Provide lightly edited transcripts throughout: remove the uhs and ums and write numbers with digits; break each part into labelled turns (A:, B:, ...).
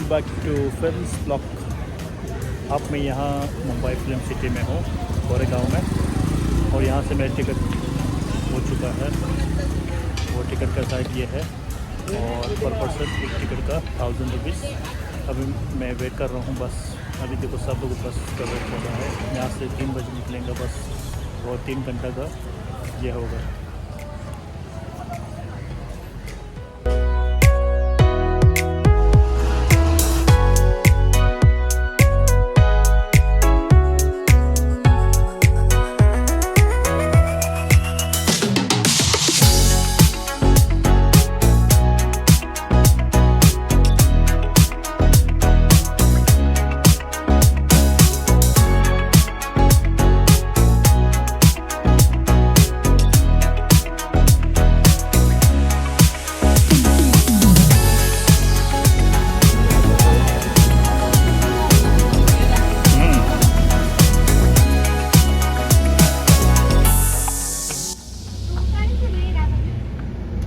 A: Back to films block. अब मैं यहाँ मुंबई फिल्म सिटी में हूँ, गोरेगांव में, और यहाँ से मेरा टिकट हो चुका है। वो टिकट का साइज ये है और पर पर्सन एक टिकट का 1000 रुपीज़। अभी मैं वेट कर रहा हूँ बस। अभी देखो सब लोग बस का वेट कर रहा है। यहाँ से 3 बजे निकलेंगे बस, और 3 घंटा का ये होगा।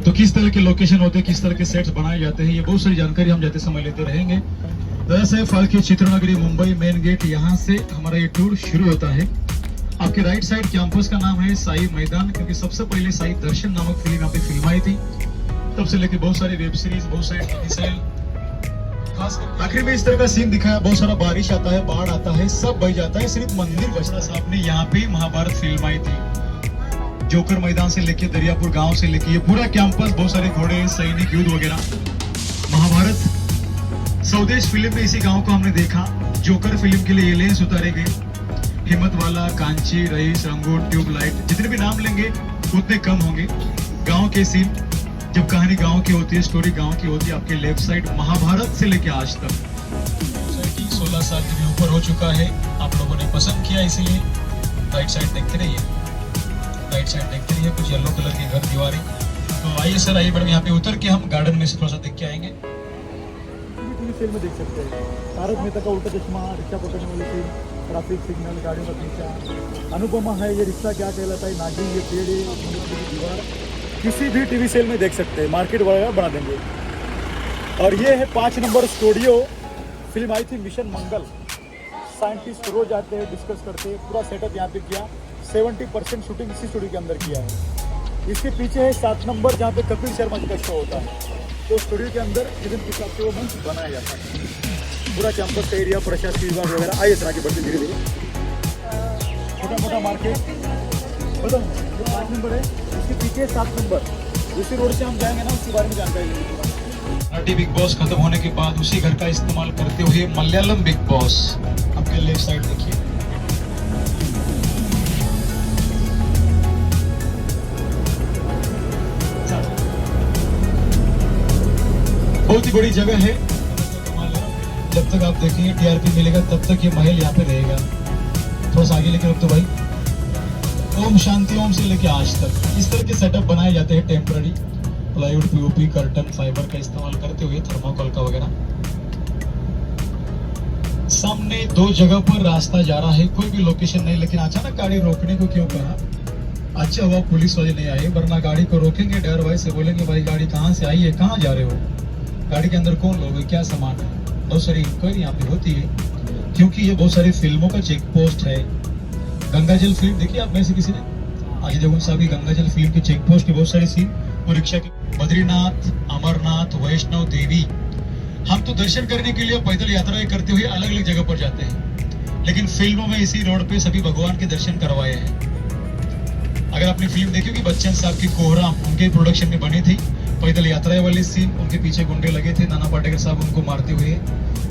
B: तो किस तरह के लोकेशन होते हैं, किस तरह के सेट्स बनाए जाते हैं, ये बहुत सारी जानकारी हम जाते समय लेते रहेंगे। दरअसल फाल्के चित्रनगरी मुंबई मेन गेट, यहाँ से हमारा ये टूर शुरू होता है। आपके राइट साइड कैंपस का नाम है साई मैदान, क्योंकि सबसे पहले साई दर्शन नामक फिल्म यहाँ पे फिल्माई थी। तब से लेके बहुत सारी वेब सीरीज, बहुत सारे टीवी सीरियल, खासकर आखिर में इस तरह का सीन दिखाया। बहुत सारा बारिश आता है, बाढ़ आता है, सब बह जाता है, सिर्फ मंदिर बचता। साहब ने यहाँ पे महाभारत फिल्माई थी। जोकर मैदान से लेके दरियापुर गांव से लेके ये पूरा कैंपस, बहुत सारे घोड़े, सैनिक, युद्ध वगैरह। महाभारत स्वदेश फिल्म में इसी गांव को हमने देखा। जोकर फिल्म के लिए एलियंस उतारे गए। हिम्मत वाला, कांची, रईस, रंगून, ट्यूबलाइट, जितने भी नाम लेंगे उतने कम होंगे। गांव के सीन, जब कहानी गांव की होती है, स्टोरी गांव की होती है। आपके लेफ्ट साइड महाभारत से लेके आज तक 16 साल के भी ऊपर हो चुका है। आप लोगों ने पसंद किया, इसीलिए राइट साइड देखते रहिए, राइट साइड देखते रहिए। कुछ येलो कलर के घर, दीवारें। तो आइए सर, आइए मैडम, यहाँ पे उतर के हम गार्डन में से थोड़ा सा देख के आएंगे।
A: फिल्म में देख सकते हैं तारक मेहता का उल्टा चश्मा, रिक्शा पकड़ने वाली फिल्म, ट्रैफिक सिग्नल, गाड़ियों का पीछा, अनुपमा है, ये रिक्शा क्या कहलाता है, नागिन, ये पेड़, दीवार, किसी भी टीवी सेल में देख सकते हैं। मार्केट वगैरह बना देंगे। और ये है 5 नंबर स्टूडियो। फिल्म आई थी मिशन मंगल। साइंटिस्ट रोज आते हैं, डिस्कस करते हैं। पूरा सेटअप यहाँ पे किया। 70% शूटिंग इसी स्टूडियो के अंदर किया है। इसके पीछे है 7 नंबर, जहाँ पे कपिल शर्मा जी का शो होता है। तो स्टूडियो के अंदर जिन हिसाब से वो मंच बनाया जाता है। पूरा कैंपस का एरिया, प्रशासनिक विभाग वगैरह। आइए सर आगे बढ़ते धीरे धीरे। छोटा मोटा मार्केट बताओ, 5 नंबर है, इसके पीछे 7 नंबर। उसी रोड से हम जाएंगे ना, उसके बारे में जानकारी लेंगे।
B: बिग बॉस खत्म होने के बाद उसी घर का इस्तेमाल करते हुए मलयालम बिग बॉस। आपके लेफ्ट साइड देखिए, बहुत ही बड़ी जगह है। जब तक आप देखेंगे टीआरपी मिलेगा, तब तक ये महल यहाँ पे रहेगा। थोड़ा सा आगे लेके रख दो भाई। ओम शांति ओम से लेके आज तक इस तरह के सेटअप बनाए जाते हैं temporary. Plywood, POP, curtain, fibre का इस्तेमाल करते हुए, थर्माकोल का वगैरह। सामने 2 जगह पर रास्ता जा रहा है, कोई भी लोकेशन नहीं, लेकिन अचानक गाड़ी रोकने को क्यों कहा? अच्छा हुआ पुलिस वाले नहीं आए, वरना गाड़ी को रोकेंगे, ड्राइवर भाई से बोलेंगे भाई गाड़ी कहाँ से आई है, कहाँ जा रहे हो, गाड़ी के अंदर कौन लोग है, क्या सामान है। बहुत सारी इंक्वायरी यहाँ पे होती है, क्योंकि ये बहुत सारी फिल्मों का चेक पोस्ट है। गंगाजल फिल्म देखिए आप में से किसी ने? अजय देवगन साहब की गंगाजल फिल्म के चेक पोस्ट के बहुत सारे सीन। और रिक्शा के बद्रीनाथ, अमरनाथ, वैष्णव देवी, हम तो दर्शन करने के लिए पैदल यात्राएं करते हुए अलग अलग जगह पर जाते हैं, लेकिन फिल्मों में इसी रोड पे सभी भगवान के दर्शन करवाए हैं। अगर आपने फिल्म देखी होगी बच्चन साहब की कोहराम, उनके प्रोडक्शन में बनी थी। पैदल यात्राएं वाली सीन, उनके पीछे गुंडे लगे थे, नाना पाटेकर साहब उनको मारते हुए।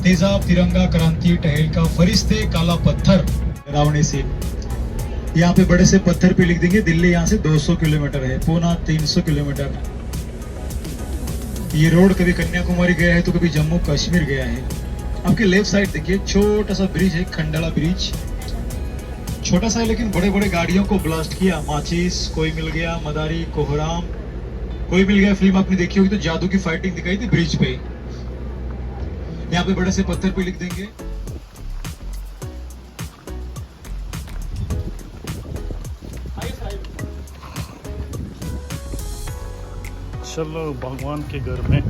B: तेजाब, तिरंगा, क्रांति, टहलका, फरिश्ते, काला पत्थर, रावणी सीन। यहाँ पे बड़े से पत्थर पे लिख देंगे दिल्ली यहाँ से 200 किलोमीटर है, पूना 300 किलोमीटर। ये रोड कभी कन्याकुमारी गया है तो कभी जम्मू कश्मीर गया है। आपके लेफ्ट साइड देखिए, छोटा सा ब्रिज है, खंडाला ब्रिज। छोटा सा है लेकिन बड़े बड़े गाड़ियों को ब्लास्ट किया। माचिस कोई मिल गया, मदारी, कोहराम कोई मिल गया। फिल्म आपने देखी होगी तो जादू की फाइटिंग दिखाई थी ब्रिज पे। यहाँ पे बड़े से पत्थर पे लिख देंगे।
A: चलो भगवान के घर में।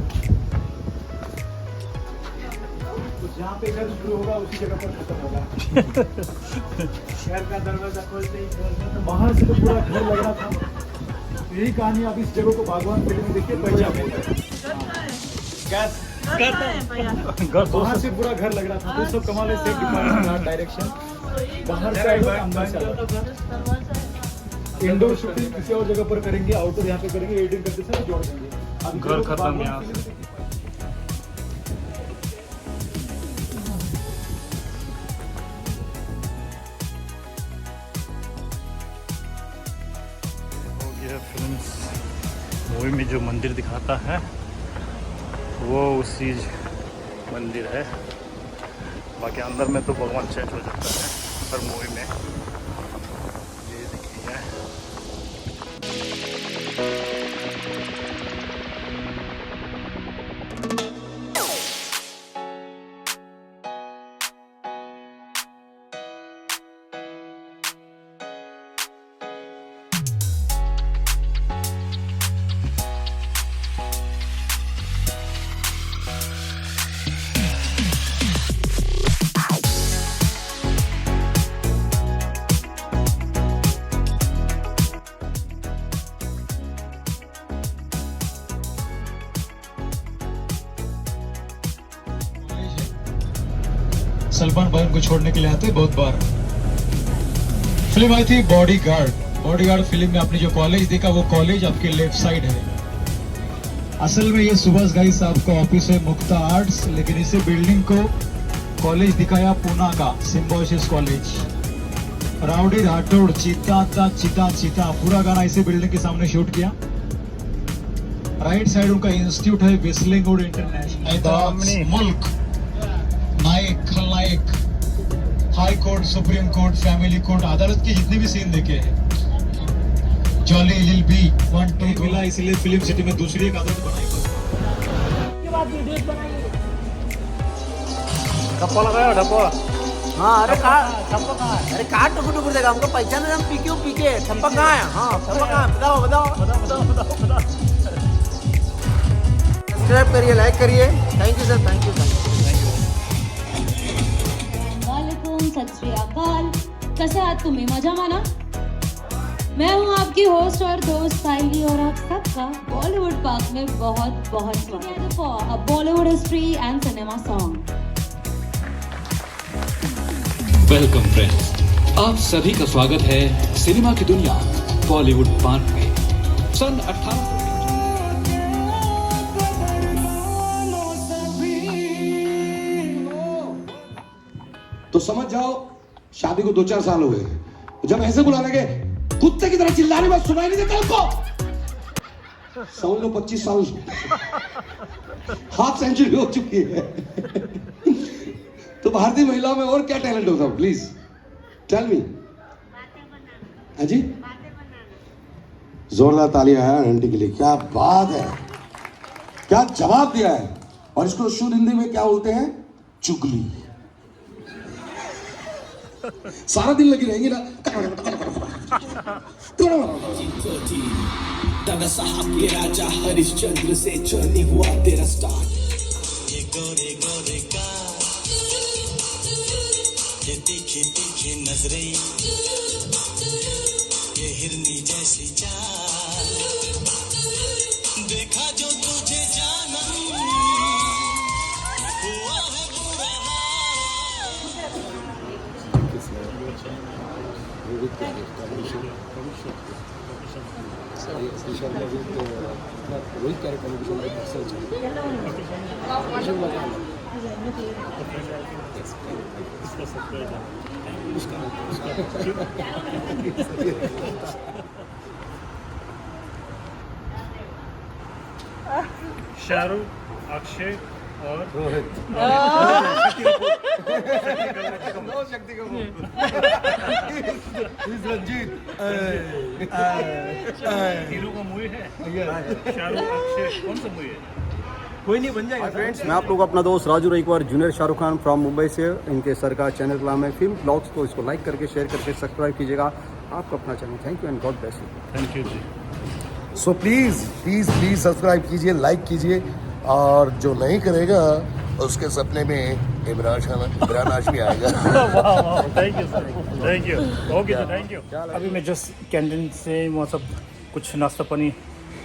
A: जहाँ पे घर शुरू होगा उसी जगह पर खत्म होगा। घर का दरवाजा खोलते ही वहाँ से तो पूरा घर लग रहा था। यही कहानी आप इस जगह को बागवान फील्ड में देखिए पहचान वहाँ से पूरा घर लग रहा था। तो सब कमाल है, सेफ डिपार्टमेंट डायरेक्शन बाहर से आएगा, अंदर से आएगा। इंडोर शूटिंग किसी और जगह पर करेंगे, आउटडोर यहाँ पे करेंगे, एडिटिंग करते समय जोड़ देंगे।
C: घर खत्म यहाँ से। हो गया फिल्म मूवी में जो मंदिर दिखाता है वो उसी मंदिर है। बाकी अंदर में तो भगवान चेंज हो जाता है हर मूवी में। ये देखिए
B: सलमान भाई उनको छोड़ने के लिए आते हैं बहुत बार। फिल्म आई थी बॉडीगार्ड। बॉडीगार्ड फिल्म में आपने जो कॉलेज देखा वो कॉलेज आपके लेफ्ट साइड है। असल में ये सुभाष घई साहब का ऑफिस है मुक्ता आर्ट्स, लेकिन इसे बिल्डिंग को कॉलेज दिखाया पूना का सिम्बोसिस कॉलेज। राउडी राठौड़ चीता चीता चीता पूरा गाना इसे बिल्डिंग के सामने शूट किया। राइट साइड उनका इंस्टीट्यूट है विस्लिंगवुड इंटरनेशनल। मुल्क नायक खलनायक, high court, supreme court, family court, अदालत के जितने भी सीन देखे हैं। जॉली लिल बी 1 2 मिला, इसलिए फिल्म सिटी में दूसरी एक आदत बनाई।
C: ठप्पा लगाया ठप्पा।
D: हाँ अरे कहाँ टुकुर टुकुर देगा हमको पहचान हम पीके ठप्पा कहाँ है? हाँ ठप्पा कहाँ है? बताओ सब्सक्राइब करिए, लाइक करिए। Thank you sir, thank you.
E: वालेकुम, सत श्री अकाल। कसे आहात तुम्ही? मजा माना। मैं हूँ आपकी होस्ट और दोस्त साइली और आप सबका बॉलीवुड पार्क में बहुत बहुत स्वागत for a Bollywood history and cinema song.
F: Welcome friends, आप सभी का स्वागत है सिनेमा की दुनिया बॉलीवुड पार्क में। सन 18
G: तो समझ जाओ शादी को 2-4 साल हो गए। जब ऐसे बुलाने के कुत्ते की तरह चिल्लाने में सुनाई नहीं देता उनको। समझ लो 25 साल हाफ सेंचुरी हो चुकी है। तो भारतीय महिलाओं में और क्या टैलेंट होता है? Please tell me. हाँ जी, जोरदार तालियां है आंटी के लिए। क्या बात है, क्या जवाब दिया है। और इसको शुद्ध हिंदी में क्या बोलते हैं? चुगली। सारा दिन लगी रहेंगी ना।
H: दादा साहब के राजा हरिश्चंद्र से जर्नी हुआ तेरा स्टार्ट। ये गोरे गोरे का, ये तीखी तीखी नजरें, ये हिरनी जैसी चाल, देखा जो तुझे जानम हुआ है बुरा
C: शाहरुख, अक्षय और रोहित।
G: रंजीत
C: हीरो का मूवी है। शाहरुख अक्षय कौन सा मूवी है?
A: कोई नहीं, बन जाएगा।
D: फ्रेंड्स, मैं आप लोगों को अपना दोस्त राजू रईकवार जूनियर शाहरुख खान फ्रॉम मुंबई से। इनके सर का चैनल का नाम है फिल्म ब्लॉग्स, तो इसको लाइक करके शेयर करके सब्सक्राइब कीजिएगा। आपका अपना चैनल। Thank you and God bless you.
C: Thank you जी।
G: सो प्लीज सब्सक्राइब कीजिए, लाइक कीजिए, और जो नहीं करेगा उसके सपने में
I: इमरान हाशमी आएगा।
C: वाह वाह, thank you sir, thank you, okay sir, thank you. अभी मैं जस्ट कैंटीन से वहाँ सब कुछ नाश्ता पानी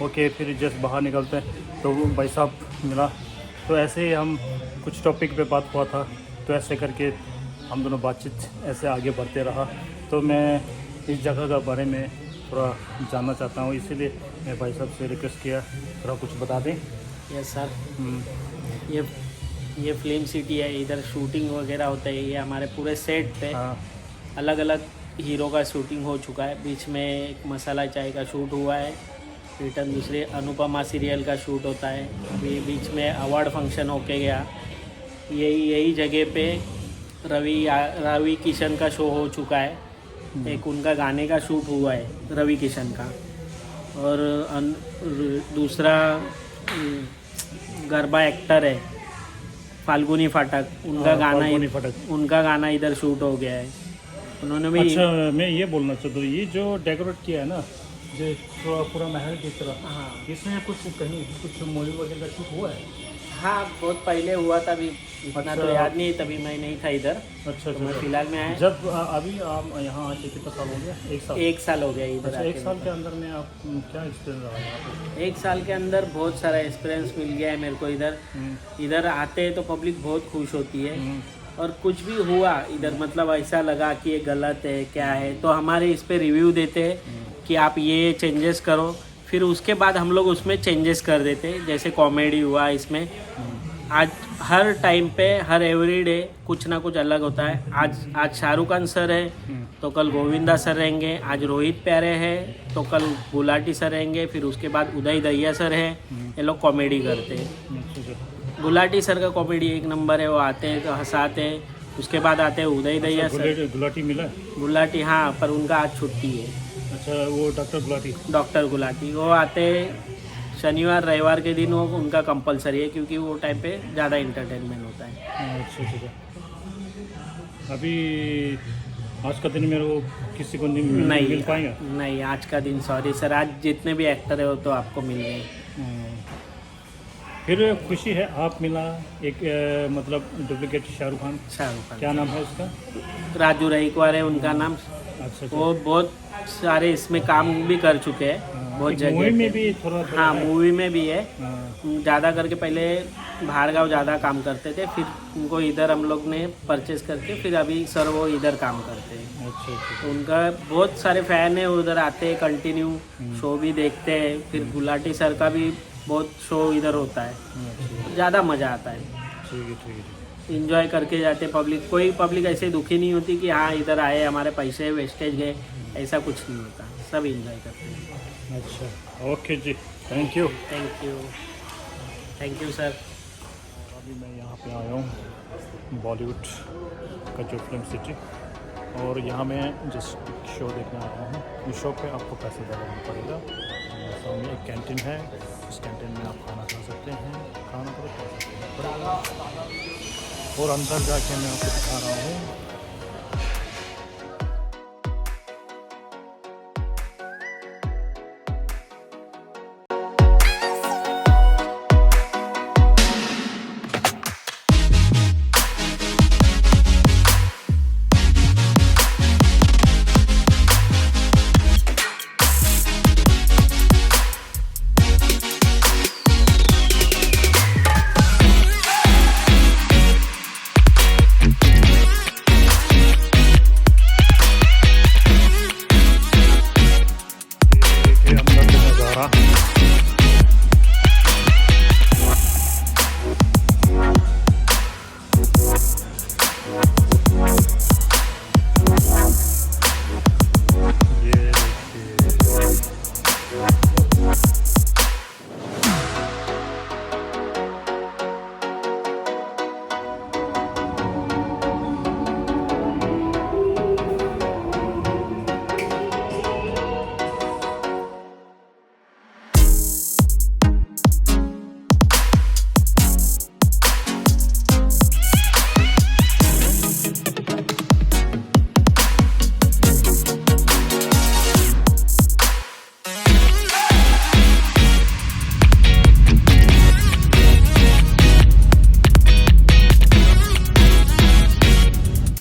C: ओके, फिर जस्ट बाहर निकलते हैं तो वो भाई साहब मिला, तो ऐसे ही हम कुछ टॉपिक पे बात हुआ था, तो ऐसे करके हम दोनों बातचीत ऐसे आगे बढ़ते रहा। तो मैं इस जगह के बारे में थोड़ा जानना चाहता हूँ, इसीलिए मैं भाई साहब से रिक्वेस्ट किया थोड़ा कुछ बता दें।
J: यस सर, ये फिल्म सिटी है, इधर शूटिंग वगैरह होता है। ये हमारे पूरे सेट पे
C: हाँ
J: अलग अलग हीरो का शूटिंग हो चुका है। बीच में एक मसाला चाय का शूट हुआ है, रिटर्न दूसरे अनुपमा सीरियल का शूट होता है। अभी बीच में अवार्ड फंक्शन होके गया। यही जगह पे रवि किशन का शो हो चुका है, एक उनका गाने का शूट हुआ है रवि किशन का। और दूसरा गरबा एक्टर है फाल्गुनी फाटक, उनका गाना इधर शूट हो गया है। उन्होंने भी
C: अच्छा, मैं ये बोलना चाहता हूँ, ये जो डेकोरेट किया है ना, जो थोड़ा पूरा महल की तरह,
J: हाँ
C: इसमें कुछ मूवी वगैरह का शूट हुआ है?
J: हाँ, बहुत पहले हुआ था, अभी इतना तो याद नहीं, तभी मैं नहीं था इधर।
C: अच्छा,
J: तो मैं फिलहाल में आया।
C: जब अभी आप यहाँ आके कितना साल हो गया? एक साल
J: हो गया इधर।
C: अच्छा, एक साल के अंदर में आप क्या एक्सपीरियंस रहा है?
J: एक साल के अंदर बहुत सारा एक्सपीरियंस मिल गया है मेरे को इधर आते हैं तो पब्लिक बहुत खुश होती है। और कुछ भी हुआ इधर, मतलब ऐसा लगा कि ये गलत है क्या है, तो हमारे इस पे रिव्यू देते हैं कि आप ये चेंजेस करो, फिर उसके बाद हम लोग उसमें चेंजेस कर देते हैं। जैसे कॉमेडी हुआ इसमें, आज हर टाइम पे हर एवरीडे कुछ ना कुछ अलग होता है। आज शाहरुख खान सर है तो कल गोविंदा सर रहेंगे, आज रोहित प्यारे है तो कल गुलाटी सर रहेंगे, फिर उसके बाद उदय दहिया सर है। ये लोग कॉमेडी करते हैं। गुलाटी सर का कॉमेडी एक नंबर है, वो आते हैं तो हंसाते हैं। उसके बाद आते हैं उदय दहिया सर।
C: गुलाटी मिला?
J: गुलाटी हाँ, पर उनका आज छुट्टी है।
C: अच्छा, वो डॉक्टर गुलाटी वो आते शनिवार रविवार के दिन, वो उनका कंपलसरी है क्योंकि वो टाइम पे ज़्यादा इंटरटेनमेंट होता है। अच्छा ठीक है। अभी आज का दिन मेरे को किसी को नहीं मिल पाएगा?
J: नहीं, आज का दिन सॉरी सर, आज जितने भी एक्टर है वो तो आपको मिल गए।
C: फिर खुशी है आप मिला, एक मतलब डुप्लीकेट शाहरुख खान। क्या नाम है उसका?
J: राजू रईकवार है उनका नाम।
C: अच्छा,
J: वो बहुत सारे इसमें काम भी कर चुके हैं, बहुत जगह
C: मूवी में भी थोड़ा
J: हाँ, मूवी में भी है। ज़्यादा करके पहले बाहर गाँव ज़्यादा काम करते थे, फिर उनको इधर हम लोग ने परचेज करके फिर अभी सर वो इधर काम करते हैं।
C: अच्छा।
J: उनका बहुत सारे फ़ैन है, उधर आते हैं, कंटिन्यू शो भी देखते हैं। फिर गुलाटी सर का भी बहुत शो इधर होता है, ज़्यादा मज़ा आता है।
C: ठीक है।
J: इंजॉय करके जाते पब्लिक, कोई पब्लिक ऐसे दुखी नहीं होती कि हाँ इधर आए हमारे पैसे वेस्टेज गए, ऐसा कुछ नहीं होता, सब इंजॉय करते हैं।
C: अच्छा, ओके जी, थैंक यू
J: सर।
C: अभी मैं यहाँ पे आया हूँ बॉलीवुड का जो फिल्म सिटी, और यहाँ मैं जस्ट शो देखने आया हूँ। इस शो पे आपको पैसे देना पड़ेगा। सामने एक कैंटीन है, उस कैंटीन में आप खाना खा सकते हैं, खाना तो खा सकते हैं। और अंदर जाके मैं आपको दिखा रहा हूँ। अंदर का नज़ारा